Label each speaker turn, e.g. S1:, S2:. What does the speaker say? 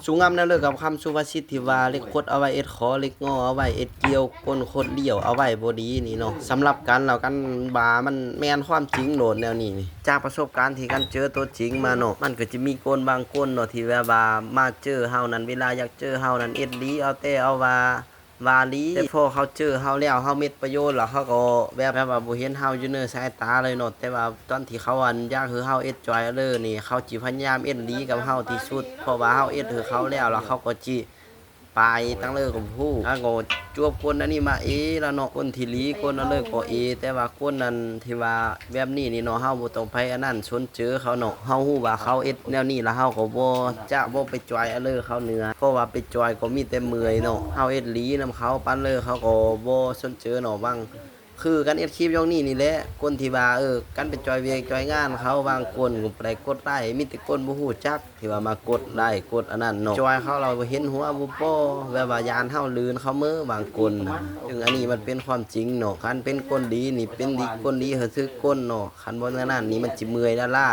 S1: สูงงามแนวเลิกกับคำสุภาษิตที่ว่าเล็กคดเอาไว้เอ็ดขอเล็กงอเอาไว้เอ็ดเกี่ยวก้นคดเดี่ยวเอาไว้บ่ดีนี่เนาะสำหรับกันแล้วกันบามันแม่นความจริงโลดแนวนี้นี่จากประสบการณ์ที่กันเจอตัวจริงมาเนาะมันก็จะมีคนบางคนเนาะที่แบบว่ามาเจอเฮานั้นเวลาอยากเจอเฮานั้นเอ็ดดีเอาแต่เอาว่าลีแต่พอเขาเจอเฮาแล้วเฮาเม็ดประโยชน์แล้วเขาก็แบบว่าบ่เห็นเฮาอยู่ในสายตาเลยเนาะแต่ว่าตอนที่เขาอยากให้เฮาเอ็ดจอยเลยนี่เขาจิพยายามเอ็ดลีกับเฮาที่สุดเพราะว่าเฮาเอ็ดให้เขาแล้วเขาก็จิไปตั้งเลยกับผู้ถ้าก็จวบคนอันนี้มาแล้วเนาะคนที่ลีคนนั้นเลยก็แต่ว่าคนนั้นที่ว่าแบบนี้นี่เนาะเฮาบ่ต้องไปอันนั้นสนเจอเขาเนาะเฮาฮู้ว่าเขาเอ็ดแนวนี้แล้วเฮาก็บ่ไปจอยเลยเขาเหนือเพราะว่าไปจอยก็มีแต่เมื่อยเนาะเฮาเอ็ดลีนำเขาปานเลยเขาก็บ่สนเจอเนาะบางคือกันเอ็ดคลิปย่องนี้นี่แหละคนที่ว่ากันไปจอยเวียกจอยงานเขาบางคนก็ไปกดไลค์มีแต่คนบ่ฮู้จักที่ว่ามากดไลค์กดอันนั้นเนาะจอยเขาเราบ่เห็นหัวบ่พอแบบว่ายานเฮาลืนเขามือบางคนซึ่งอันนี้มันเป็นความจริงเนาะคันเป็นคนดีนี่เป็นดีคนดีคือคนเนาะคันบ่นั้นนี่มันสิเมื่อยแล้วล่ะ